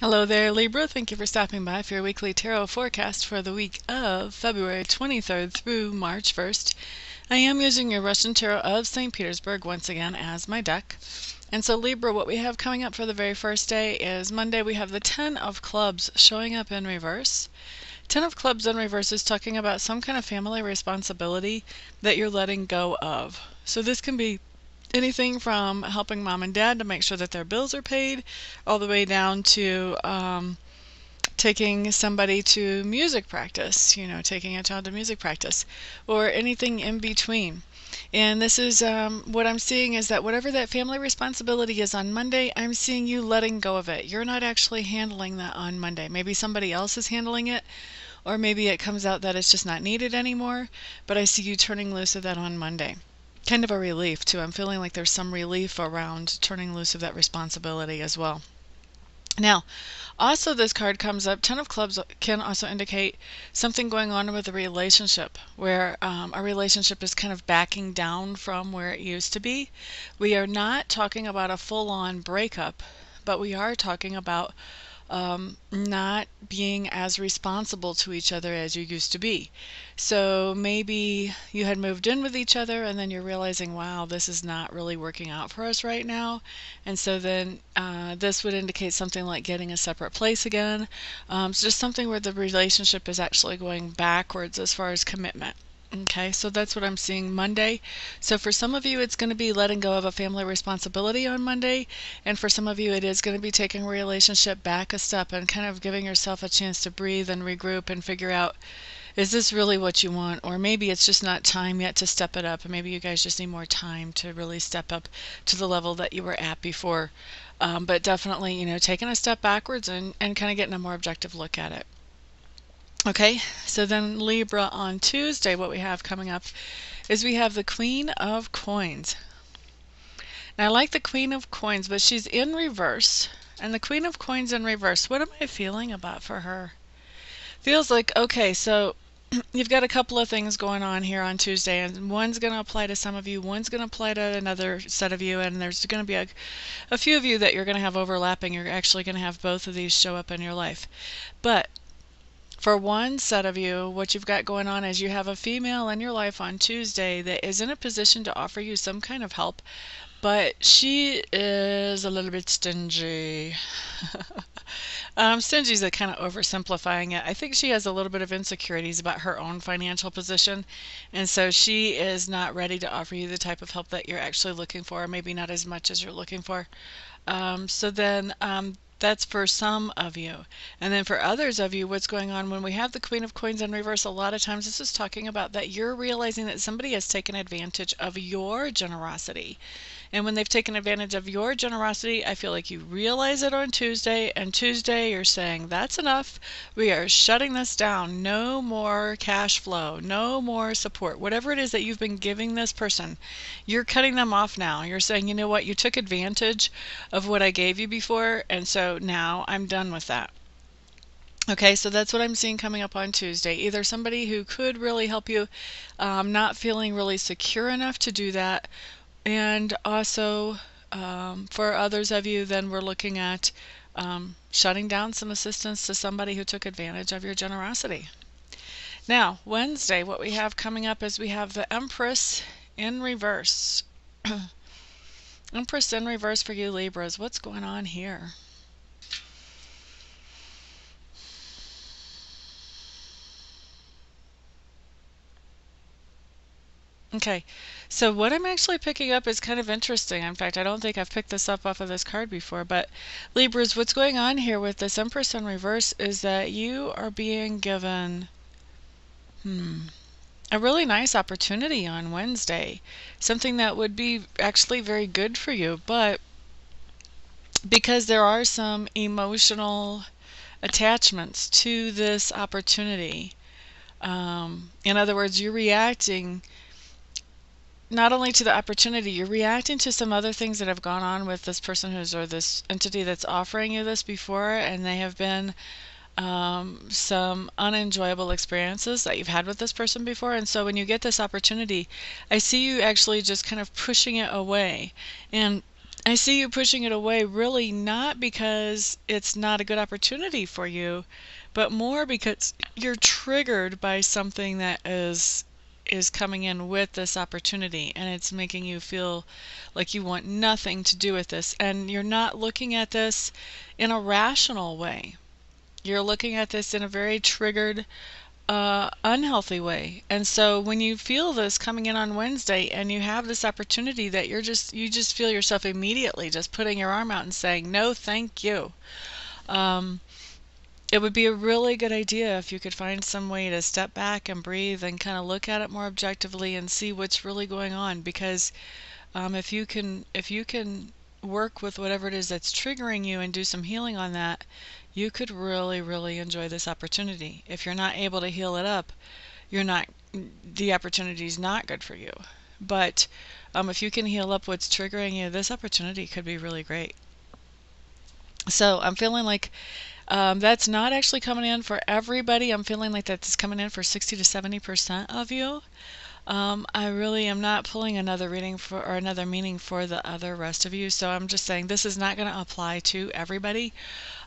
Hello there, Libra. Thank you for stopping by for your weekly tarot forecast for the week of February 23rd through March 1st. I am using your Russian Tarot of St. Petersburg once again as my deck. And so Libra, what we have coming up for the very first day is Monday. We have the Ten of Clubs showing up in reverse. Ten of Clubs in reverse is talking about some kind of family responsibility that you're letting go of. So this can be anything from helping mom and dad to make sure that their bills are paid, all the way down to taking somebody to music practice, taking a child to music practice, or anything in between. And this is what I'm seeing is that whatever that family responsibility is on Monday, I'm seeing you letting go of it. You're not actually handling that on Monday. Maybe somebody else is handling it, or maybe it comes out that it's just not needed anymore, but I see you turning loose of that on Monday. Kind of a relief too. I'm feeling like there's some relief around turning loose of that responsibility as well. Now, also this card comes up, Ten of Clubs can also indicate something going on with a relationship where a relationship is kind of backing down from where it used to be. We are not talking about a full-on breakup, but we are talking about not being as responsible to each other as you used to be. So maybe you had moved in with each other and then you're realizing, wow, this is not really working out for us right now. And so then this would indicate something like getting a separate place again. So just something where the relationship is actually going backwards as far as commitment. Okay, so that's what I'm seeing Monday. So for some of you, it's going to be letting go of a family responsibility on Monday. And for some of you, it is going to be taking a relationship back a step and kind of giving yourself a chance to breathe and regroup and figure out, is this really what you want? Or maybe it's just not time yet to step it up. And maybe you guys just need more time to really step up to the level that you were at before. But definitely, taking a step backwards and kind of getting a more objective look at it. Okay, so then Libra, on Tuesday, what we have coming up is we have the Queen of Coins. Now I like the Queen of Coins, but she's in reverse. And the Queen of Coins in reverse, what am I feeling about for her? Feels like, okay, so you've got a couple of things going on here on Tuesday, and one's going to apply to some of you, one's going to apply to another set of you, and there's going to be a few of you that you're going to have overlapping. You're actually going to have both of these show up in your life. But for one set of you, what you've got going on is you have a female in your life on Tuesday that is in a position to offer you some kind of help, but she is a little bit stingy. Stingy is kind of oversimplifying it. I think she has a little bit of insecurities about her own financial position, and so she is not ready to offer you the type of help that you're actually looking for, or maybe not as much as you're looking for. That's for some of you. And then for others of you, what's going on when we have the Queen of Coins in reverse, a lot of times this is talking about that you're realizing that somebody has taken advantage of your generosity. And when they've taken advantage of your generosity, I feel like you realize it on Tuesday, and Tuesday you're saying, that's enough. We are shutting this down. No more cash flow, no more support. Whatever it is that you've been giving this person, you're cutting them off now. You're saying, you know what, you took advantage of what I gave you before, and so now I'm done with that. Okay, so that's what I'm seeing coming up on Tuesday. Either somebody who could really help you, not feeling really secure enough to do that, and also for others of you, then we're looking at shutting down some assistance to somebody who took advantage of your generosity. Now, Wednesday, what we have coming up is we have the Empress in reverse. Empress in reverse for you Libras. What's going on here? Okay, so what I'm actually picking up is kind of interesting. In fact, I don't think I've picked this up off of this card before, but Libras, what's going on here with this Empress in reverse is that you are being given a really nice opportunity on Wednesday, something that would be actually very good for you, but because there are some emotional attachments to this opportunity, in other words, you're reacting not only to the opportunity, you're reacting to some other things that have gone on with this person or this entity that's offering you this before, and they have been some unenjoyable experiences that you've had with this person before. And so when you get this opportunity, I see you actually just kind of pushing it away. And I see you pushing it away, really not because it's not a good opportunity for you, but more because you're triggered by something that is coming in with this opportunity, and it's making you feel like you want nothing to do with this, and you're not looking at this in a rational way. You're looking at this in a very triggered, unhealthy way. And so when you feel this coming in on Wednesday and you have this opportunity that you just feel yourself immediately just putting your arm out and saying, no, thank you. It would be a really good idea if you could find some way to step back and breathe and kind of look at it more objectively and see what's really going on. Because if you can work with whatever it is that's triggering you and do some healing on that, you could really, really enjoy this opportunity. If you're not able to heal it up, the opportunity is not good for you. But if you can heal up what's triggering you, this opportunity could be really great. So I'm feeling like that's not actually coming in for everybody. I'm feeling like that's coming in for 60 to 70% of you. I really am not pulling another reading or another meaning for the other rest of you. So I'm just saying this is not going to apply to everybody.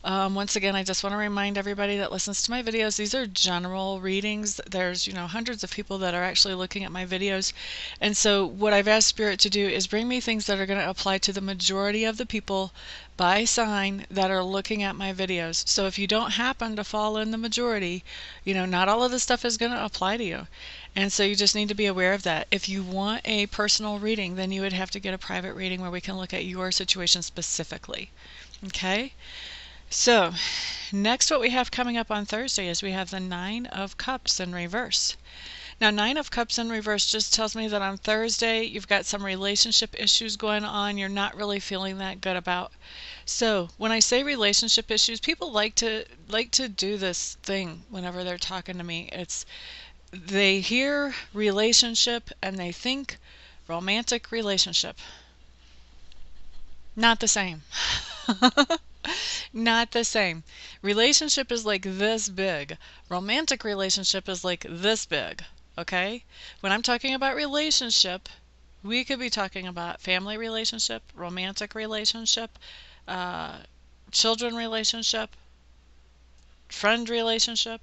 Once again, I just want to remind everybody that listens to my videos, these are general readings. There's, hundreds of people that are actually looking at my videos. And so what I've asked Spirit to do is bring me things that are going to apply to the majority of the people by sign that are looking at my videos. So if you don't happen to fall in the majority, not all of this stuff is going to apply to you. And so you just need to be aware of that. If you want a personal reading, then you would have to get a private reading where we can look at your situation specifically. Okay? So, next what we have coming up on Thursday is we have the Nine of Cups in reverse. Now, Nine of Cups in reverse just tells me that on Thursday you've got some relationship issues going on you're not really feeling that good about. So, when I say relationship issues, people like to do this thing whenever they're talking to me. They hear relationship and they think romantic relationship. Not the same. Not the same. Relationship is like this big. Romantic relationship is like this big. Okay? When I'm talking about relationship, we could be talking about family relationship, romantic relationship, children relationship, friend relationship,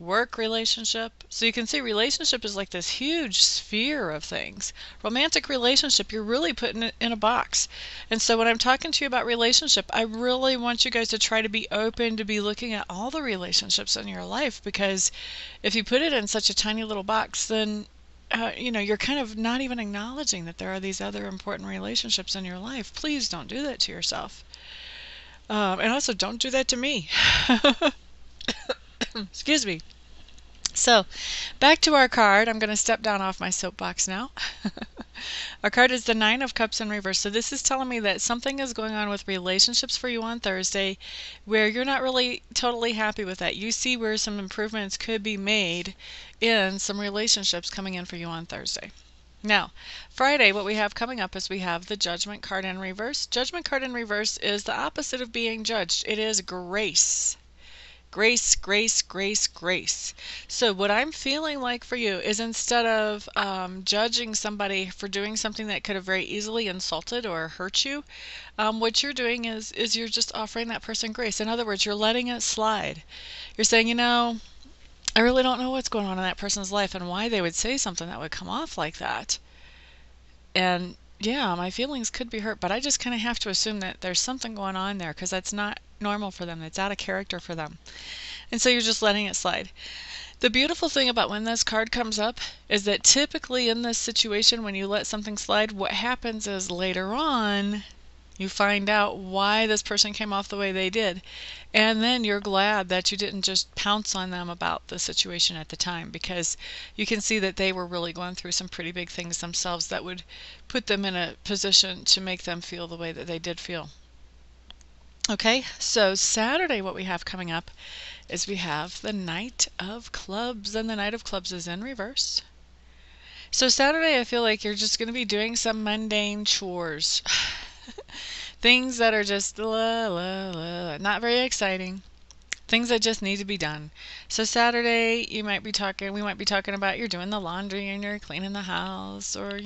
work relationship. So you can see relationship is like this huge sphere of things. Romantic relationship, you're really putting it in a box. And so when I'm talking to you about relationship, I really want you guys to try to be open to be looking at all the relationships in your life, because if you put it in such a tiny little box, then you're kind of not even acknowledging that there are these other important relationships in your life. Please don't do that to yourself. And also don't do that to me. Excuse me. So, back to our card. I'm going to step down off my soapbox now. Our card is the Nine of Cups in reverse. So this is telling me that something is going on with relationships for you on Thursday where you're not really totally happy with that. You see where some improvements could be made in some relationships coming in for you on Thursday. Now, Friday, what we have coming up is we have the Judgment card in reverse. Judgment card in reverse is the opposite of being judged. It is grace. Grace, grace, grace, grace. So what I'm feeling like for you is, instead of judging somebody for doing something that could have very easily insulted or hurt you, what you're doing is you're just offering that person grace. In other words, you're letting it slide. You're saying, I really don't know what's going on in that person's life and why they would say something that would come off like that. And yeah, my feelings could be hurt, but I just kind of have to assume that there's something going on there, because that's not normal for them. It's out of character for them. And so you're just letting it slide. The beautiful thing about when this card comes up is that typically in this situation, when you let something slide, what happens is later on you find out why this person came off the way they did. And then you're glad that you didn't just pounce on them about the situation at the time, because you can see that they were really going through some pretty big things themselves that would put them in a position to make them feel the way that they did feel. Okay, so Saturday, what we have coming up is we have the Knight of Clubs, and the Knight of Clubs is in reverse. So Saturday, I feel like you're just going to be doing some mundane chores. Things that are just not very exciting. things that just need to be done. So Saturday, we might be talking about you're doing the laundry and you're cleaning the house, or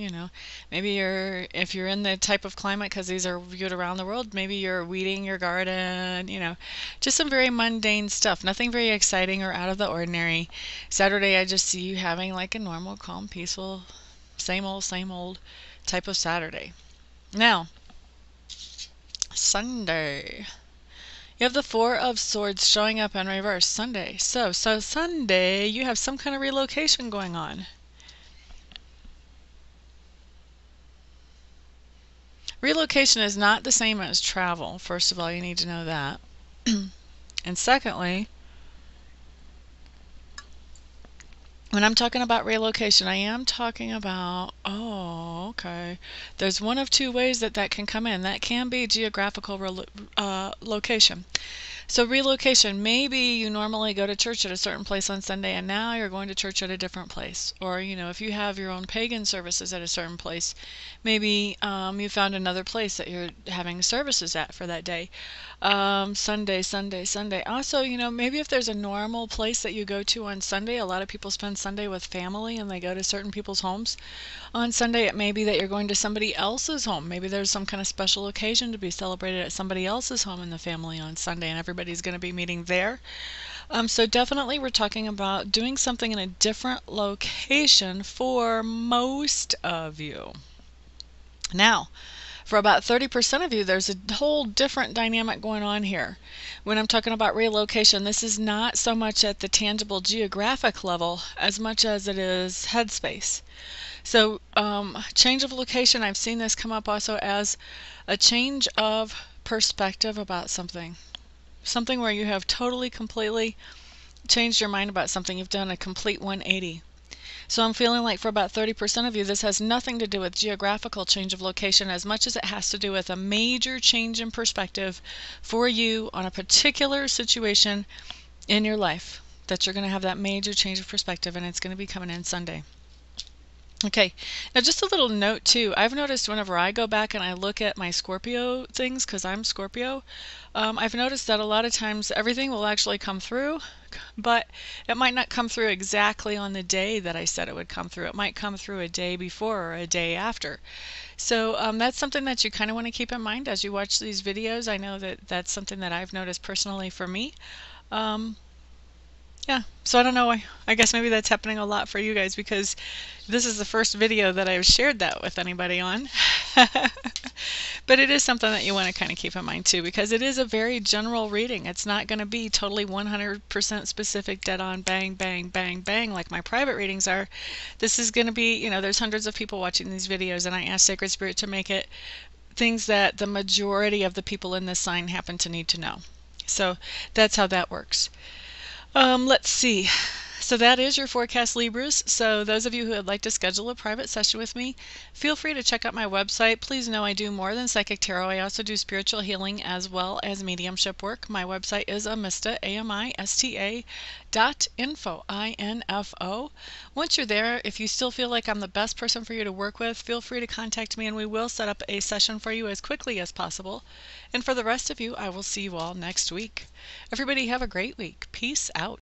maybe if you're in the type of climate, because these are viewed around the world, maybe you're weeding your garden, just some very mundane stuff, nothing very exciting or out of the ordinary. Saturday, I just see you having like a normal, calm, peaceful, same old type of Saturday. Now, Sunday. You have the Four of Swords showing up in reverse Sunday. So Sunday, you have some kind of relocation going on. Relocation is not the same as travel. First of all, you need to know that. And secondly, when I'm talking about relocation, I am talking about, okay, there's one of two ways that can come in. That can be geographical location. So relocation, maybe you normally go to church at a certain place on Sunday and now you're going to church at a different place. Or, if you have your own pagan services at a certain place, maybe you found another place that you're having services at for that day. Sunday. Also, maybe if there's a normal place that you go to on Sunday, a lot of people spend Sunday with family and they go to certain people's homes. On Sunday, it may be that you're going to somebody else's home. Maybe there's some kind of special occasion to be celebrated at somebody else's home in the family on Sunday, and everybody's going to be meeting there. So definitely we're talking about doing something in a different location for most of you. Now, for about 30% of you, there's a whole different dynamic going on here. When I'm talking about relocation, this is not so much at the tangible geographic level as much as it is headspace. So change of location, I've seen this come up also as a change of perspective about something. Something where you have totally, completely changed your mind about something. You've done a complete 180. So I'm feeling like for about 30% of you, this has nothing to do with geographical change of location as much as it has to do with a major change in perspective for you on a particular situation in your life, that you're going to have that major change of perspective, and it's going to be coming in Sunday. Okay, now just a little note too. I've noticed whenever I go back and I look at my Scorpio things, because I'm Scorpio, I've noticed that a lot of times everything will actually come through, but it might not come through exactly on the day that I said it would come through. It might come through a day before or a day after. So that's something that you kind of want to keep in mind as you watch these videos. I know that that's something that I've noticed personally for me. Yeah, so I don't know, I guess maybe that's happening a lot for you guys, because this is the first video that I've shared that with anybody on. But it is something that you want to kind of keep in mind too, because it is a very general reading. It's not going to be totally 100% specific, dead on, bang, bang, bang, bang, like my private readings are. This is going to be, there's hundreds of people watching these videos, and I ask Sacred Spirit to make it things that the majority of the people in this sign happen to need to know. So that's how that works. Let's see. So that is your forecast, Libras. So those of you who would like to schedule a private session with me, feel free to check out my website. Please know I do more than psychic tarot. I also do spiritual healing as well as mediumship work. My website is amista, AMISTA.info, INFO. Once you're there, if you still feel like I'm the best person for you to work with, feel free to contact me and we will set up a session for you as quickly as possible. And for the rest of you, I will see you all next week. Everybody have a great week. Peace out.